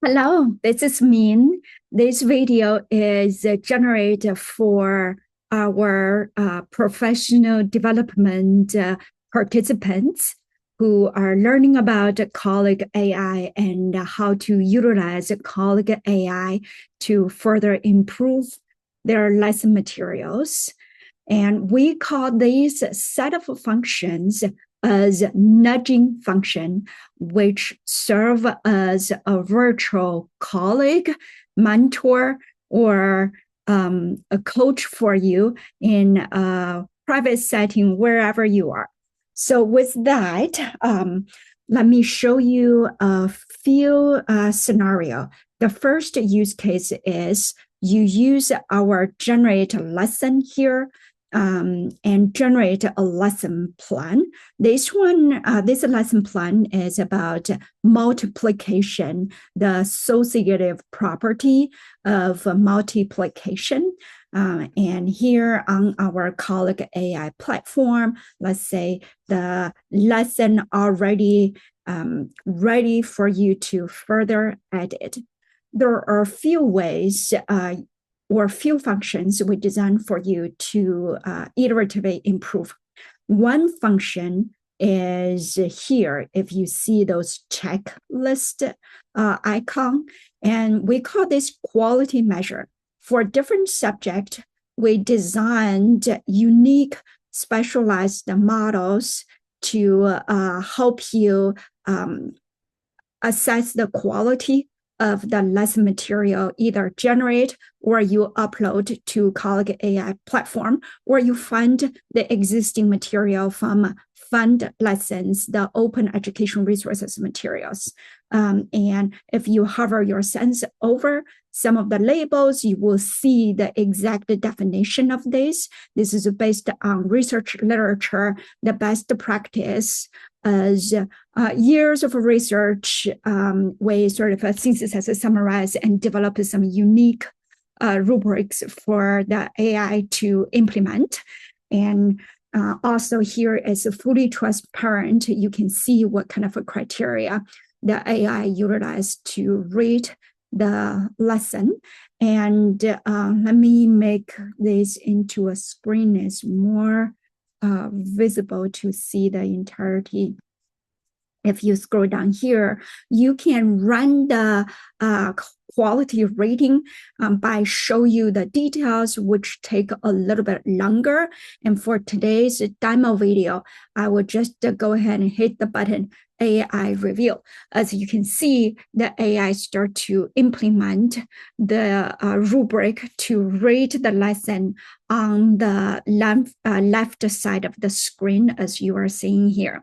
Hello, this is Min. This video is generated for our professional development participants who are learning about colleague AI and how to utilize colleague AI to further improve their lesson materials. And we call these set of functions as nudging function, which serve as a virtual colleague, mentor, or a coach for you in a private setting wherever you are. So with that, let me show you a few scenario. The first use case is you use our generate lesson here and generate a lesson plan. This lesson plan is about multiplication, the associative property of multiplication. And here on our colleague AI platform, let's say the lesson already ready for you to further edit. There are a few ways or few functions we designed for you to iteratively improve. One function is here, if you see those checklist icon, and we call this quality measure. For different subject, we designed unique specialized models to help you assess the quality of the lesson material, either generate or you upload to colleague AI platform, or you find the existing material from fund lessons, the open education resources materials. And if you hover your sense over some of the labels, you will see the exact definition of this. This is based on research literature, the best practice as years of research, we sort of synthesize, summarize, and develop some unique rubrics for the AI to implement. And also here is fully transparent. You can see what kind of a criteria the AI utilized to rate the lesson. And let me make this into a screen that's more visible to see the entirety. If you scroll down here, you can run the quality rating by show you the details, which take a little bit longer. And for today's demo video, I will just go ahead and hit the button AI review. As you can see, the AI start to implement the rubric to rate the lesson on the left side of the screen, as you are seeing here.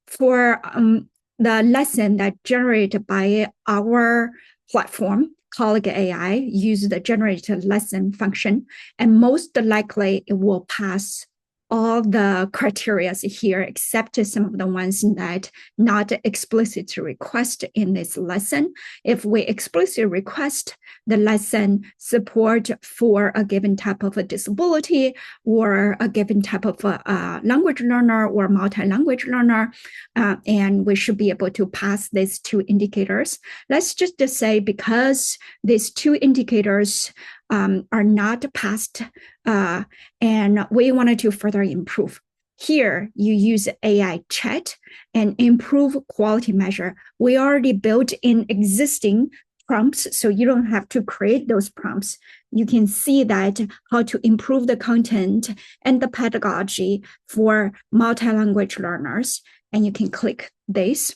For the lesson that generated by our platform, colleague AI, use the generated lesson function, and most likely it will pass all the criteria here, except some of the ones that not explicitly request in this lesson. If we explicitly request the lesson support for a given type of a disability or a given type of a language learner or multi-language learner, and we should be able to pass these two indicators. Let's just say because these two indicators are not passed, and we wanted to further improve. Here, you use AI chat and improve quality measure. We already built in existing prompts, so you don't have to create those prompts. You can see that how to improve the content and the pedagogy for multi-language learners, and you can click this.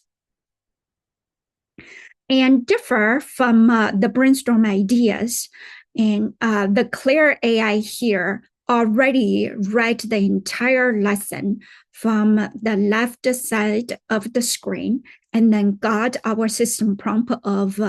And differ from the brainstorm ideas, and the Clear AI here already write the entire lesson from the left side of the screen, and then got our system prompt of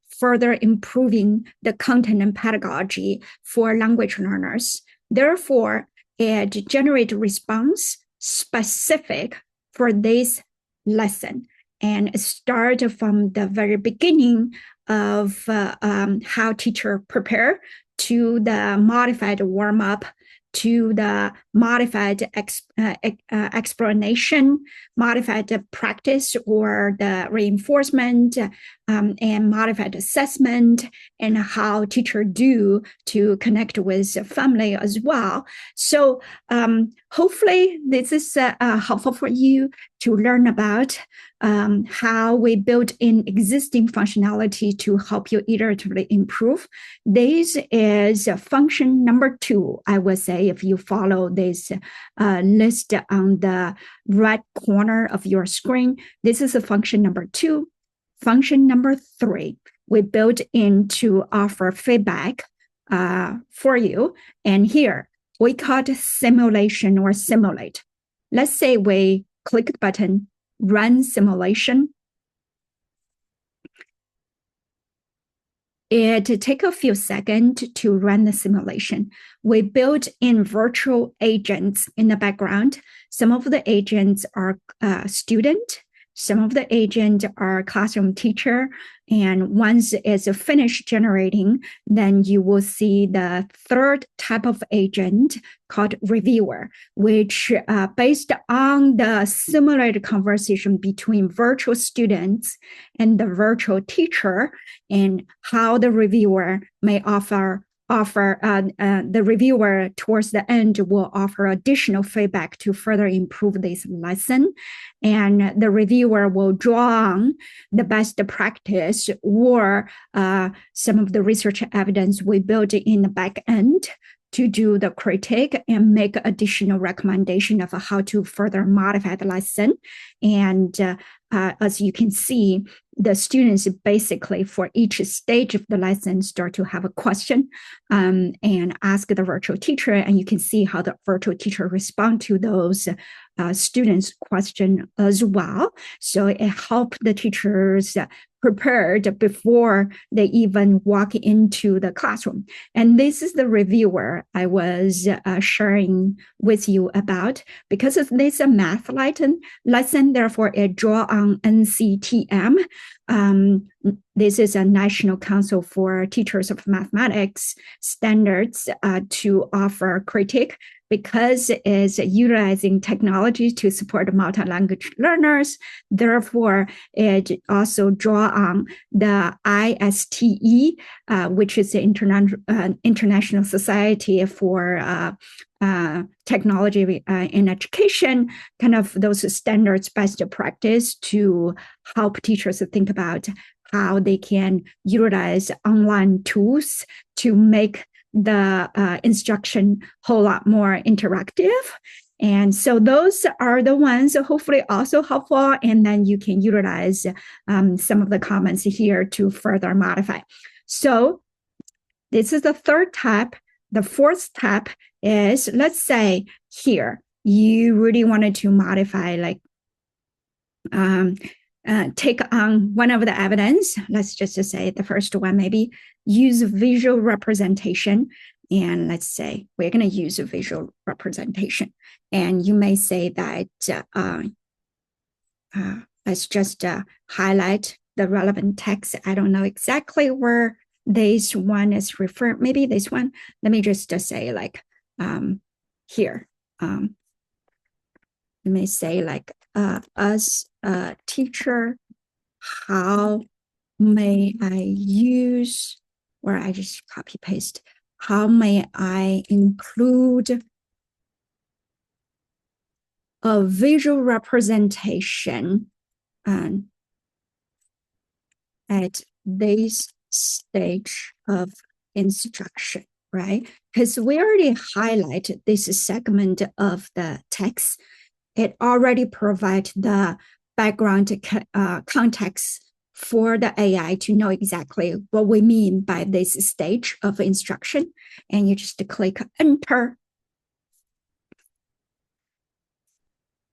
further improving the content and pedagogy for language learners. Therefore, it generates a response specific for this lesson and start from the very beginning of how teacher prepare to the modified warm-up, to the modified explanation, modified practice, or the reinforcement, and modified assessment and how teacher do to connect with family as well. So hopefully this is helpful for you to learn about how we build in existing functionality to help you iteratively improve. This is function number 2, I would say, if you follow this list on the right corner of your screen. This is a function number 2. Function number 3, we built in to offer feedback for you. And here, we call it simulation or simulate. Let's say we click the button, run simulation. It takes a few seconds to run the simulation. We built in virtual agents in the background. Some of the agents are student, some of the agents are classroom teacher, and once it's finished generating, then you will see the third type of agent called reviewer, which based on the simulated conversation between virtual students and the virtual teacher, and how the reviewer may the reviewer towards the end will offer additional feedback to further improve this lesson. And the reviewer will draw on the best practice or some of the research evidence we built in the back end to do the critique and make additional recommendation of how to further modify the lesson. And as you can see, the students basically for each stage of the lesson start to have a question and ask the virtual teacher, and you can see how the virtual teacher respond to those students' question as well. So it helped the teachers prepared before they even walk into the classroom. And this is the reviewer I was sharing with you about. Because this is a math lesson, therefore it draw on NCTM. This is a National Council for Teachers of Mathematics standards to offer critique, because it's utilizing technology to support multi-language learners. Therefore, it also draw on the ISTE, which is the International Society for Technology in Education, kind of those standards best practice to help teachers think about how they can utilize online tools to make the instruction a whole lot more interactive. And so those are the ones hopefully also helpful. And then you can utilize some of the comments here to further modify. So this is the third type. The fourth type is, let's say here, you really wanted to modify, like take on one of the evidence. Let's just say the first one, maybe use visual representation. And let's say we're going to use a visual representation. And you may say that let's just highlight the relevant text. I don't know exactly where this one is referred. Maybe this one. Let me just say like here. You may say like, as a teacher, how may I use, or I just copy paste, how may I include a visual representation at this stage of instruction, right? Because we already highlighted this segment of the text. It already provides the background context for the AI to know exactly what we mean by this stage of instruction. And you just click enter.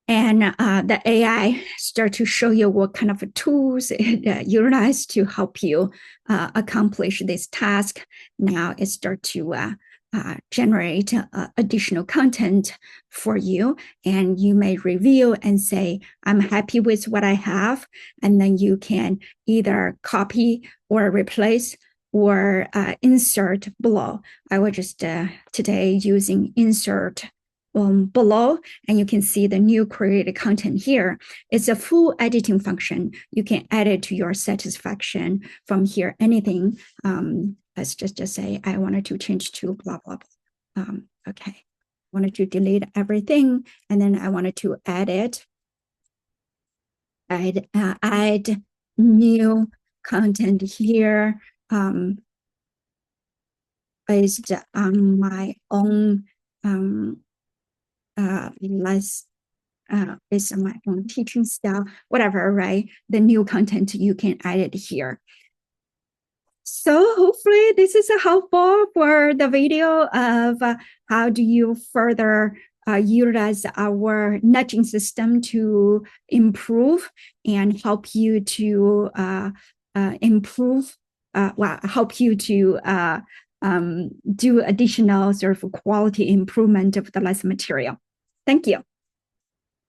And the AI start to show you what kind of tools it utilizes to help you accomplish this task. Now it starts to generate additional content for you, and you may review and say, I'm happy with what I have, and then you can either copy or replace or insert below. I will just today using insert below, and you can see the new created content here. It's a full editing function. You can edit to your satisfaction from here, anything. Let's just say I wanted to change to blah, blah, blah. Okay, wanted to delete everything, and then I wanted to edit. Add new content here based on my own based on my own teaching style, whatever, right? The new content you can edit here. So hopefully this is helpful for the video of how do you further utilize our nudging system to improve and help you to improve, help you to do additional sort of quality improvement of the lesson material. Thank you.